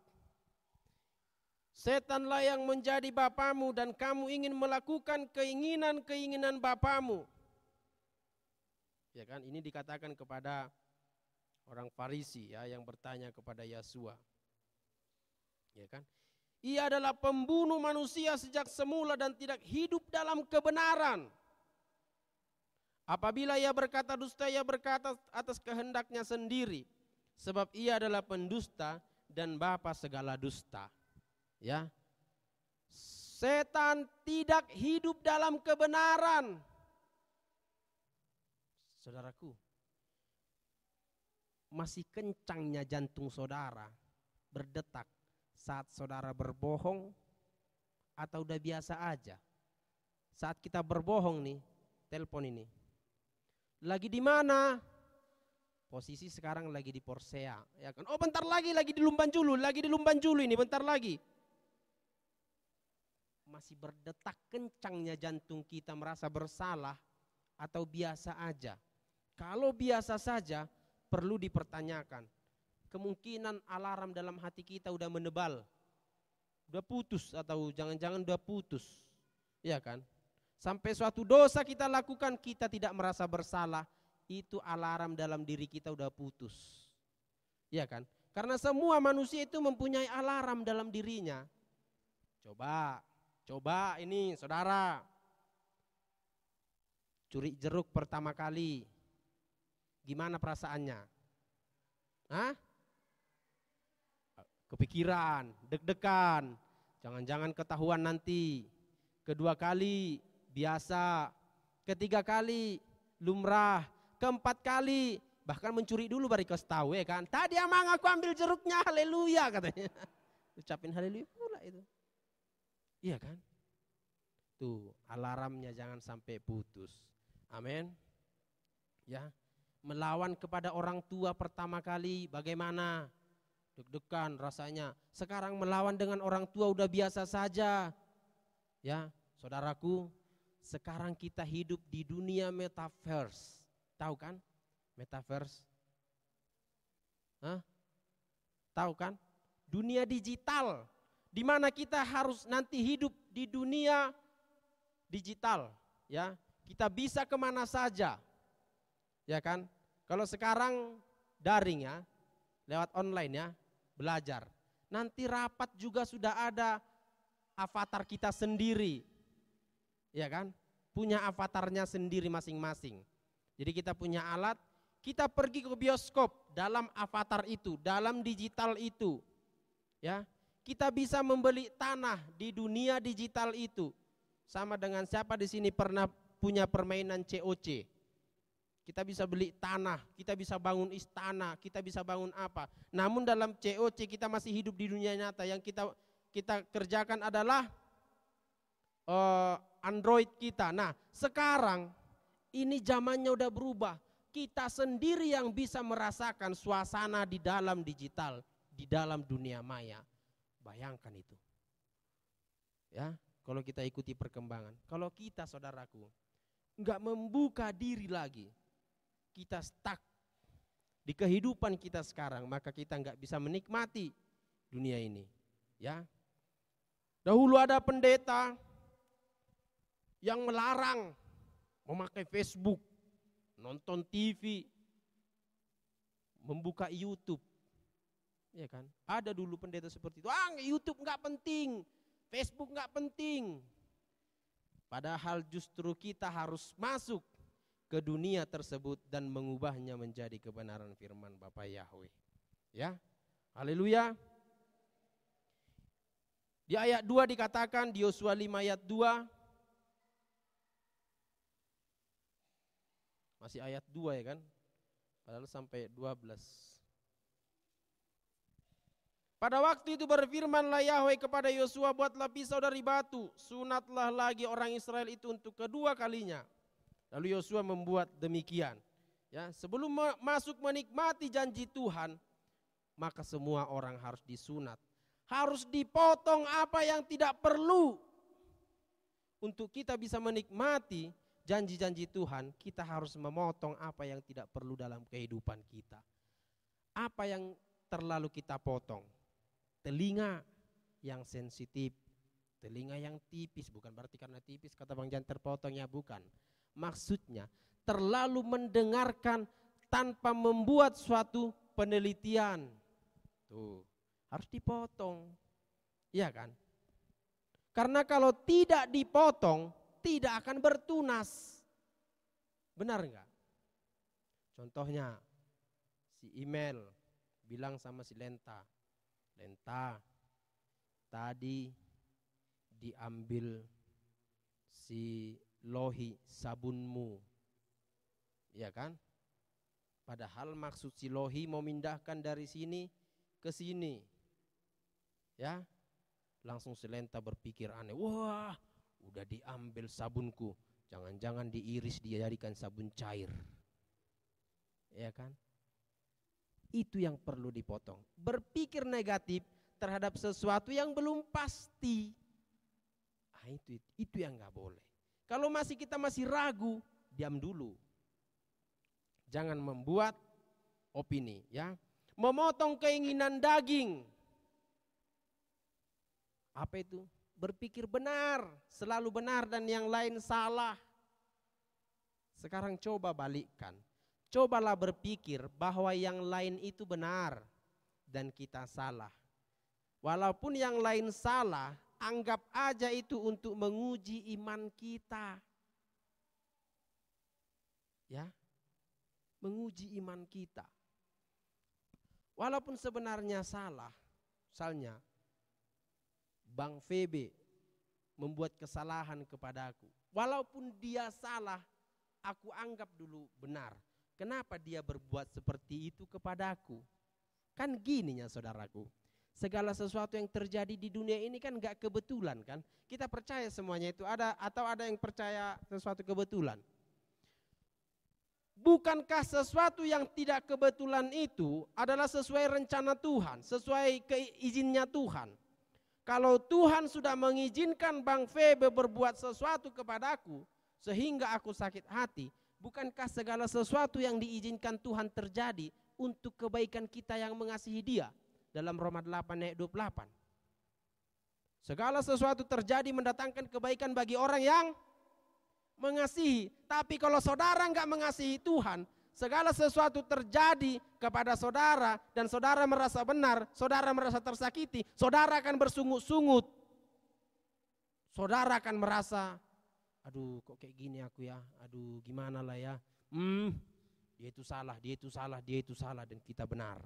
Setanlah yang menjadi bapamu dan kamu ingin melakukan keinginan-keinginan bapamu. Ya kan, ini dikatakan kepada orang Farisi ya yang bertanya kepada Yesua. Ya kan? Ia adalah pembunuh manusia sejak semula dan tidak hidup dalam kebenaran. Apabila ia berkata dusta, ia berkata atas kehendaknya sendiri, sebab ia adalah pendusta dan bapa segala dusta. Ya, setan tidak hidup dalam kebenaran. Saudaraku, masih kencangnya jantung saudara berdetak saat saudara berbohong atau udah biasa aja? Saat kita berbohong nih, telepon ini. Lagi di mana? Posisi sekarang lagi di Porsea, ya kan? Oh, bentar lagi di Lumbanjulu ini, bentar lagi. Masih berdetak kencangnya jantung kita, merasa bersalah atau biasa aja? Kalau biasa saja, perlu dipertanyakan. Kemungkinan alarm dalam hati kita udah menebal, udah putus, atau jangan-jangan udah putus, ya kan? Sampai suatu dosa kita lakukan, kita tidak merasa bersalah, itu alarm dalam diri kita udah putus, ya kan? Karena semua manusia itu mempunyai alarm dalam dirinya. Coba ini saudara, curi jeruk pertama kali, gimana perasaannya? Hah? Kepikiran, deg-degan, jangan-jangan ketahuan nanti. Kedua kali biasa, ketiga kali lumrah, keempat kali bahkan mencuri dulu baru kasih tahu, ya kan? Tadi emang aku ambil jeruknya, haleluya katanya. Ucapin haleluya pula itu. Iya kan? Tuh, alarmnya jangan sampai putus. Amin. Ya. Melawan kepada orang tua pertama kali bagaimana? Deg-degan rasanya. Sekarang melawan dengan orang tua udah biasa saja. Ya, saudaraku, sekarang kita hidup di dunia metaverse. Tahu kan? Metaverse. Hah? Tahu kan? Dunia digital, di mana kita harus nanti hidup di dunia digital, ya. Kita bisa kemana saja, ya kan? Kalau sekarang daring ya, lewat online ya, belajar. Nanti rapat juga sudah ada avatar kita sendiri, ya kan? Punya avatarnya sendiri masing-masing. Jadi kita punya alat, kita pergi ke bioskop dalam avatar itu, dalam digital itu, ya. Kita bisa membeli tanah di dunia digital itu. Sama dengan siapa di sini pernah punya permainan COC? Kita bisa beli tanah, kita bisa bangun istana, kita bisa bangun apa. Namun dalam COC kita masih hidup di dunia nyata. Yang kita kerjakan adalah Android kita. Nah, sekarang ini zamannya udah berubah. Kita sendiri yang bisa merasakan suasana di dalam digital, di dalam dunia maya. Bayangkan itu. Ya, kalau kita ikuti perkembangan. Kalau kita, saudaraku, enggak membuka diri lagi, kita stuck di kehidupan kita sekarang, maka kita enggak bisa menikmati dunia ini. Ya. Dahulu ada pendeta yang melarang memakai Facebook, nonton TV, membuka YouTube. Ya kan? Ada dulu pendeta seperti itu. YouTube enggak penting, Facebook enggak penting. Padahal justru kita harus masuk ke dunia tersebut dan mengubahnya menjadi kebenaran firman Bapa Yahweh. Ya. Haleluya. Di ayat 2 dikatakan, di Yosua 5 ayat 2. Masih ayat 2 ya kan? Padahal sampai 12. Pada waktu itu berfirmanlah Yahweh kepada Yosua, buatlah pisau dari batu, sunatlah lagi orang Israel itu untuk kedua kalinya. Lalu Yosua membuat demikian. Ya, sebelum masuk menikmati janji Tuhan, maka semua orang harus disunat. Harus dipotong apa yang tidak perlu. Untuk kita bisa menikmati janji-janji Tuhan, kita harus memotong apa yang tidak perlu dalam kehidupan kita. Apa yang terlalu kita potong? Telinga yang sensitif, telinga yang tipis, bukan berarti karena tipis kata Bang Jan terpotong, ya bukan. Maksudnya terlalu mendengarkan tanpa membuat suatu penelitian. Tuh, harus dipotong. Iya kan? Karena kalau tidak dipotong, tidak akan bertunas. Benar enggak? Contohnya, si Email bilang sama si Lenta, Lenta, tadi diambil si Lohi sabunmu. Iya kan? Padahal maksud si Lohi mau mindahkan dari sini ke sini. Ya, langsung si Lenta berpikir aneh. Wah, udah diambil sabunku. Jangan-jangan diiris dia jadikan sabun cair. Ya kan? Itu yang perlu dipotong. Berpikir negatif terhadap sesuatu yang belum pasti. Itu yang nggak boleh. Kalau kita masih ragu, diam dulu. Jangan membuat opini, ya. Memotong keinginan daging. Apa itu? Berpikir benar, selalu benar dan yang lain salah. Sekarang coba balikkan. Cobalah berpikir bahwa yang lain itu benar dan kita salah. Walaupun yang lain salah, anggap aja itu untuk menguji iman kita. Ya. Menguji iman kita. Walaupun sebenarnya salah, misalnya Bang Febe membuat kesalahan kepadaku. Walaupun dia salah, aku anggap dulu benar. Kenapa dia berbuat seperti itu kepadaku? Kan gininya saudaraku. Segala sesuatu yang terjadi di dunia ini kan gak kebetulan kan. Kita percaya semuanya itu ada, atau ada yang percaya sesuatu kebetulan. Bukankah sesuatu yang tidak kebetulan itu adalah sesuai rencana Tuhan, sesuai keizinnya Tuhan. Kalau Tuhan sudah mengizinkan Bang Febe berbuat sesuatu kepadaku sehingga aku sakit hati, bukankah segala sesuatu yang diizinkan Tuhan terjadi untuk kebaikan kita yang mengasihi Dia? Dalam Roma 8 ayat 28. Segala sesuatu terjadi mendatangkan kebaikan bagi orang yang mengasihi. Tapi kalau saudara enggak mengasihi Tuhan, segala sesuatu terjadi kepada saudara dan saudara merasa benar, saudara merasa tersakiti, saudara akan bersungut-sungut. Saudara akan merasa, aduh kok kayak gini aku ya, aduh gimana lah ya. Dia itu salah, dia itu salah, dia itu salah dan kita benar.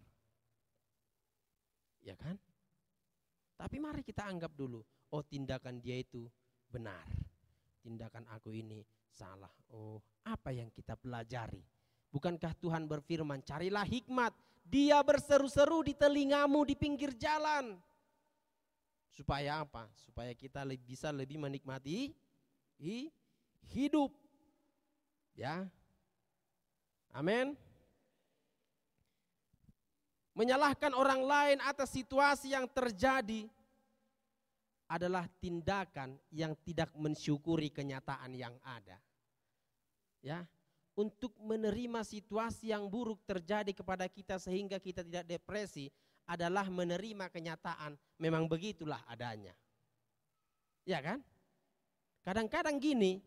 Ya kan? Tapi mari kita anggap dulu, oh tindakan dia itu benar. Tindakan aku ini salah. Oh, apa yang kita pelajari? Bukankah Tuhan berfirman, carilah hikmat. Dia berseru-seru di telingamu di pinggir jalan. Supaya apa? Supaya kita bisa lebih menikmati hidup. Ya. Amin. Menyalahkan orang lain atas situasi yang terjadi adalah tindakan yang tidak mensyukuri kenyataan yang ada. Ya, untuk menerima situasi yang buruk terjadi kepada kita sehingga kita tidak depresi adalah menerima kenyataan memang begitulah adanya. Ya kan? Kadang-kadang gini,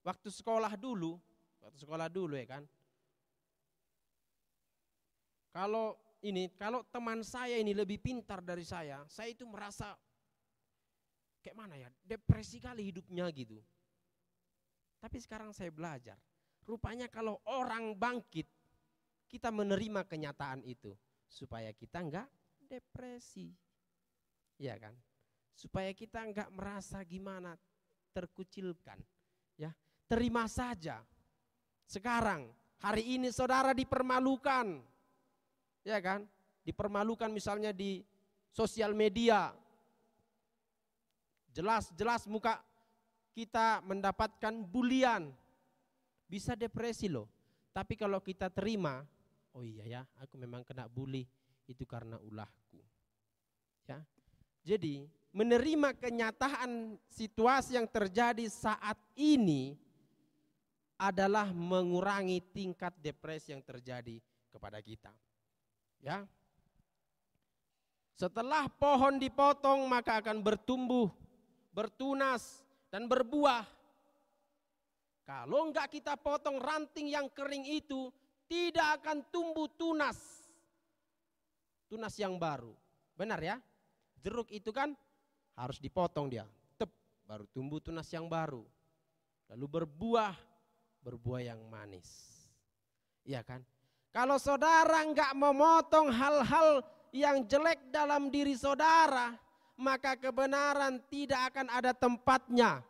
waktu sekolah dulu ya kan. Kalau teman saya ini lebih pintar dari saya itu merasa kayak mana ya, depresi kali hidupnya gitu. Tapi sekarang saya belajar, rupanya kalau orang bangkit, kita menerima kenyataan itu supaya kita enggak depresi. Ya kan? Supaya kita enggak merasa gimana, terkucilkan. Ya, terima saja. Sekarang, hari ini saudara dipermalukan. Ya kan? Dipermalukan misalnya di sosial media. Jelas muka kita mendapatkan bulian. Bisa depresi loh. Tapi kalau kita terima, oh iya ya, aku memang kena bully, itu karena ulahku. Ya. Jadi, menerima kenyataan situasi yang terjadi saat ini adalah mengurangi tingkat depresi yang terjadi kepada kita. Ya. Setelah pohon dipotong maka akan bertumbuh, bertunas dan berbuah. Kalau enggak kita potong ranting yang kering itu, tidak akan tumbuh tunas. Tunas yang baru. Benar ya? jeruk itu kan harus dipotong dia, baru tumbuh tunas yang baru, lalu berbuah yang manis. Iya kan? Kalau saudara enggak memotong hal-hal yang jelek dalam diri saudara, maka kebenaran tidak akan ada tempatnya.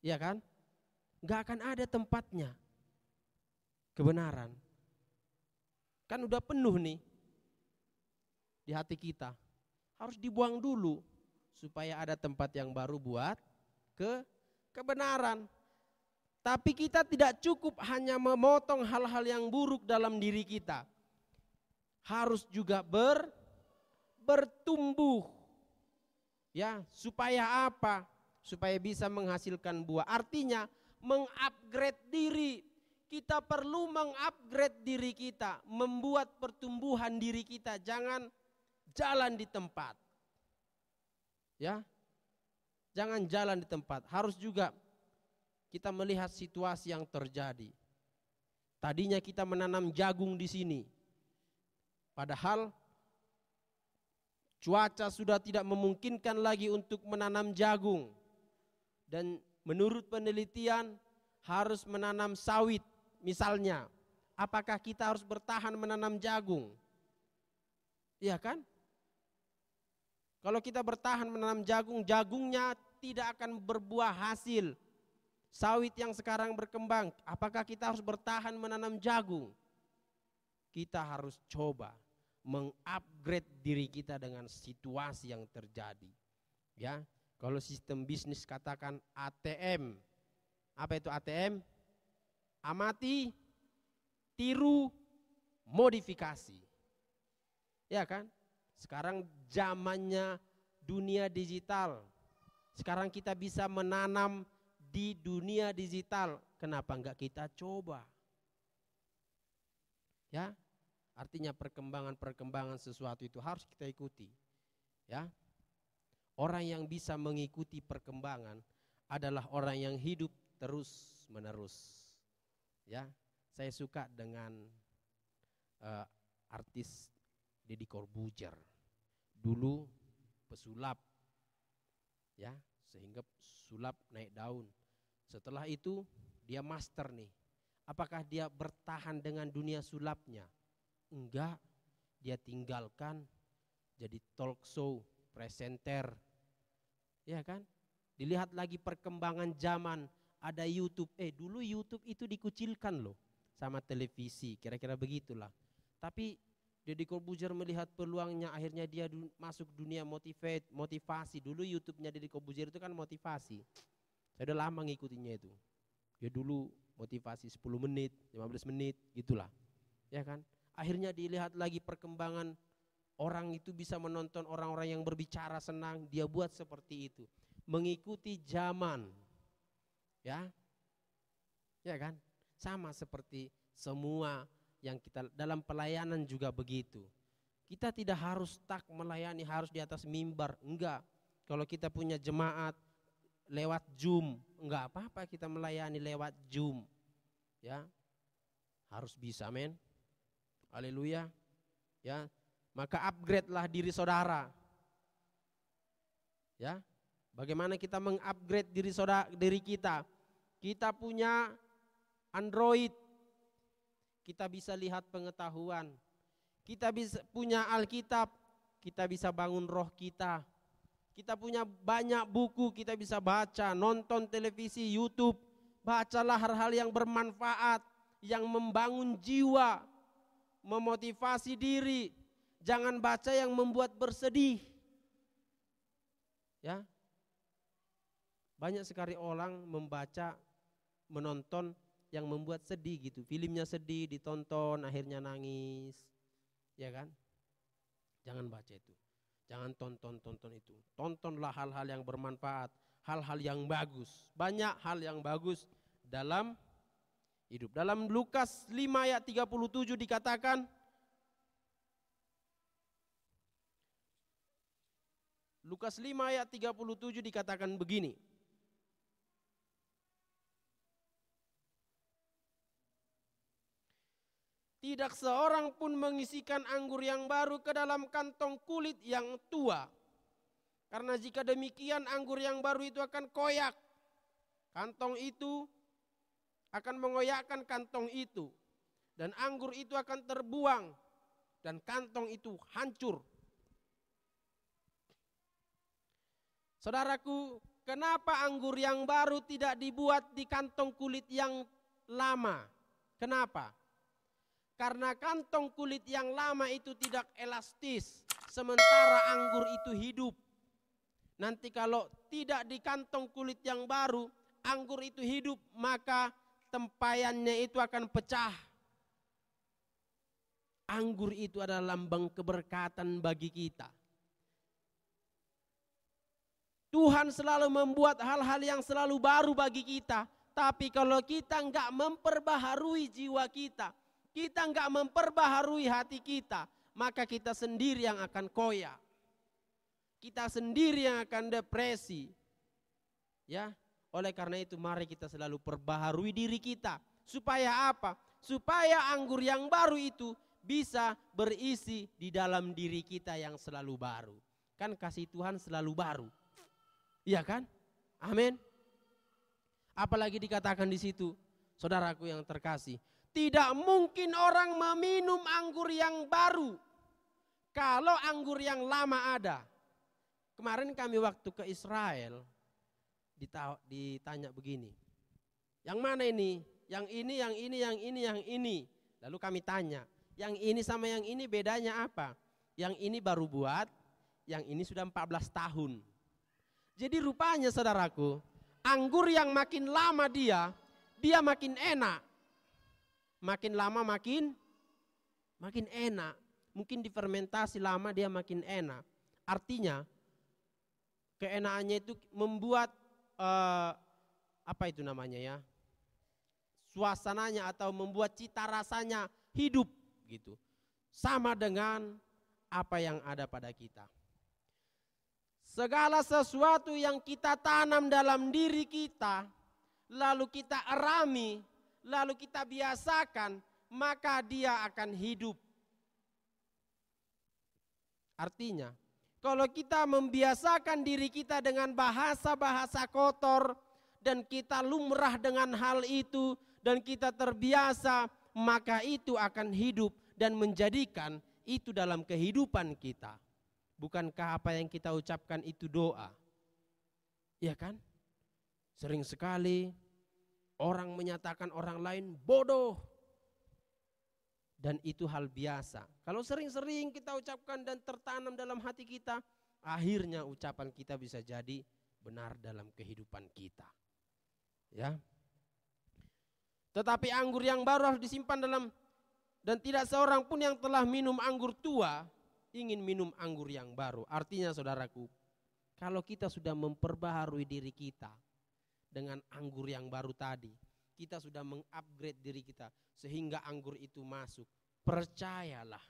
Iya kan? Enggak akan ada tempatnya kebenaran. Kan udah penuh nih di hati kita. Harus dibuang dulu supaya ada tempat yang baru buat kebenaran. Tapi kita tidak cukup hanya memotong hal-hal yang buruk dalam diri kita. Harus juga bertumbuh. Ya, supaya apa? Supaya bisa menghasilkan buah. Artinya mengupgrade diri. Kita perlu mengupgrade diri kita, membuat pertumbuhan diri kita, jangan jalan di tempat. Ya. Jangan jalan di tempat. Harus juga kita melihat situasi yang terjadi. Tadinya kita menanam jagung di sini. Padahal cuaca sudah tidak memungkinkan lagi untuk menanam jagung. Dan menurut penelitian harus menanam sawit misalnya. Apakah kita harus bertahan menanam jagung? Iya kan? Kalau kita bertahan menanam jagung, jagungnya tidak akan berbuah hasil. Sawit yang sekarang berkembang, apakah kita harus bertahan menanam jagung? Kita harus coba mengupgrade diri kita dengan situasi yang terjadi. Ya, kalau sistem bisnis katakan ATM. Apa itu ATM? Amati, tiru, modifikasi. Ya kan? Sekarang zamannya dunia digital. Sekarang kita bisa menanam di dunia digital, kenapa enggak kita coba? Ya, artinya perkembangan sesuatu itu harus kita ikuti. Ya, orang yang bisa mengikuti perkembangan adalah orang yang hidup terus menerus. Ya, saya suka dengan artis Deddy Corbuzier. Dulu pesulap, ya, sehingga sulap naik daun. Setelah itu dia master nih. Apakah dia bertahan dengan dunia sulapnya? Enggak. Dia tinggalkan jadi talk show, presenter. Ya kan? Dilihat lagi perkembangan zaman, ada YouTube. Dulu YouTube itu dikucilkan loh sama televisi, kira-kira begitulah. Tapi Deddy Corbuzier melihat peluangnya, akhirnya dia masuk dunia motivasi. Dulu YouTube-nya Deddy Corbuzier itu kan motivasi. Saya udah lama ngikutinya itu. Dia dulu motivasi 10 menit, 15 menit, gitulah. Ya kan? Akhirnya dilihat lagi perkembangan, orang itu bisa menonton orang-orang yang berbicara senang, dia buat seperti itu. Mengikuti zaman. Ya. Ya kan? Sama seperti semua yang kita dalam pelayanan juga begitu. Kita tidak harus melayani harus di atas mimbar, enggak. Kalau kita punya jemaat lewat Zoom, enggak apa-apa kita melayani lewat Zoom. Ya. Harus bisa, men. Haleluya. Ya. Maka upgrade-lah diri saudara. Ya. Bagaimana kita mengupgrade diri kita? Kita punya Android. Kita bisa lihat pengetahuan. Kita bisa punya Alkitab. Kita bisa bangun roh kita. Kita punya banyak buku, kita bisa baca, nonton televisi, YouTube. Bacalah hal-hal yang bermanfaat, yang membangun jiwa, memotivasi diri. Jangan baca yang membuat bersedih. Ya. Banyak sekali orang membaca, menonton yang membuat sedih gitu. Filmnya sedih, ditonton, akhirnya nangis. Ya kan? Jangan baca itu. Jangan tonton itu. Tontonlah hal-hal yang bermanfaat, hal-hal yang bagus. Banyak hal yang bagus dalam hidup. Dalam Lukas 5 ayat 37 dikatakan, Lukas 5 ayat 37 dikatakan begini. Tidak seorang pun mengisikan anggur yang baru ke dalam kantong kulit yang tua. Karena jika demikian anggur yang baru itu akan koyak. Kantong itu akan mengoyakkan kantong itu. Dan anggur itu akan terbuang. Dan kantong itu hancur. Saudaraku, kenapa anggur yang baru tidak dibuat di kantong kulit yang lama? Kenapa? Karena kantong kulit yang lama itu tidak elastis, sementara anggur itu hidup. Nanti kalau tidak di kantong kulit yang baru, anggur itu hidup, maka tempayannya itu akan pecah. Anggur itu adalah lambang keberkatan bagi kita. Tuhan selalu membuat hal-hal yang selalu baru bagi kita. Tapi kalau kita enggak memperbaharui jiwa kita enggak memperbaharui hati kita, maka kita sendiri yang akan koyak. Kita sendiri yang akan depresi. Ya, oleh karena itu mari kita selalu perbaharui diri kita. Supaya apa? Supaya anggur yang baru itu bisa berisi di dalam diri kita yang selalu baru. Kan kasih Tuhan selalu baru. Iya kan? Amin. Apalagi dikatakan di situ, saudaraku yang terkasih, tidak mungkin orang meminum anggur yang baru kalau anggur yang lama ada. Kemarin kami waktu ke Israel ditanya begini, yang mana ini? Yang ini, yang ini, yang ini, yang ini. Lalu kami tanya, yang ini sama yang ini bedanya apa? Yang ini baru buat, yang ini sudah 14 tahun. Jadi rupanya saudaraku, anggur yang makin lama dia makin enak. Makin lama makin enak. Mungkin difermentasi lama dia makin enak. Artinya keenakannya itu membuat apa itu namanya ya? Suasananya atau membuat cita rasanya hidup gitu. Sama dengan apa yang ada pada kita. Segala sesuatu yang kita tanam dalam diri kita, lalu kita arami, lalu kita biasakan, maka dia akan hidup. Artinya, kalau kita membiasakan diri kita dengan bahasa-bahasa kotor, dan kita lumrah dengan hal itu, dan kita terbiasa, maka itu akan hidup dan menjadikan itu dalam kehidupan kita. Bukankah apa yang kita ucapkan itu doa? Iya kan? Sering sekali orang menyatakan orang lain bodoh. Dan itu hal biasa. Kalau sering-sering kita ucapkan dan tertanam dalam hati kita, akhirnya ucapan kita bisa jadi benar dalam kehidupan kita. Ya. Tetapi anggur yang baru harus disimpan dalam, dan tidak seorang pun yang telah minum anggur tua ingin minum anggur yang baru. Artinya saudaraku, kalau kita sudah memperbaharui diri kita dengan anggur yang baru tadi, kita sudah mengupgrade diri kita sehingga anggur itu masuk. Percayalah,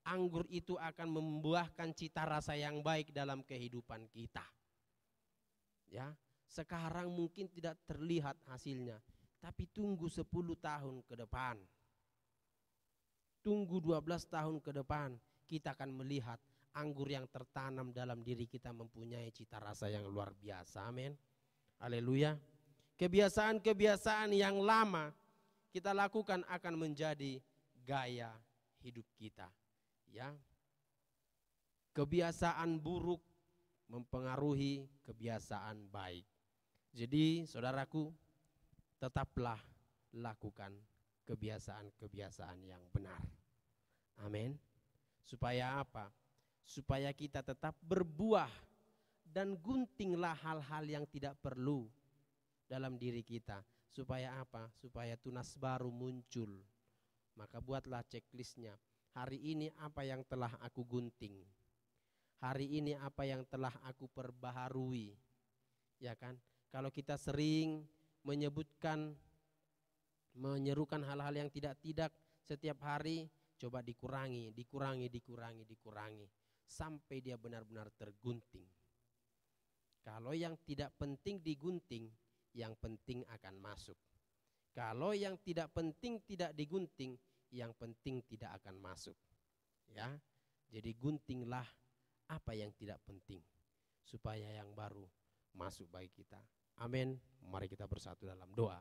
anggur itu akan membuahkan cita rasa yang baik dalam kehidupan kita. Ya, sekarang mungkin tidak terlihat hasilnya, tapi tunggu 10 tahun ke depan. Tunggu 12 tahun ke depan, kita akan melihat anggur yang tertanam dalam diri kita mempunyai cita rasa yang luar biasa. Amin. Haleluya. Kebiasaan-kebiasaan yang lama kita lakukan akan menjadi gaya hidup kita. Ya. Kebiasaan buruk mempengaruhi kebiasaan baik. Jadi saudaraku, tetaplah lakukan kebiasaan-kebiasaan yang benar. Amin. Supaya apa? Supaya kita tetap berbuah dan guntinglah hal-hal yang tidak perlu dalam diri kita. Supaya apa? Supaya tunas baru muncul. Maka buatlah checklistnya. Hari ini apa yang telah aku gunting? Hari ini apa yang telah aku perbaharui? Ya kan? Kalau kita sering menyerukan hal-hal yang tidak setiap hari, coba dikurangi sampai dia benar-benar tergunting. Kalau yang tidak penting digunting, yang penting akan masuk. Kalau yang tidak penting tidak digunting, yang penting tidak akan masuk. Ya. Jadi guntinglah apa yang tidak penting supaya yang baru masuk bagi kita. Amin. Mari kita bersatu dalam doa.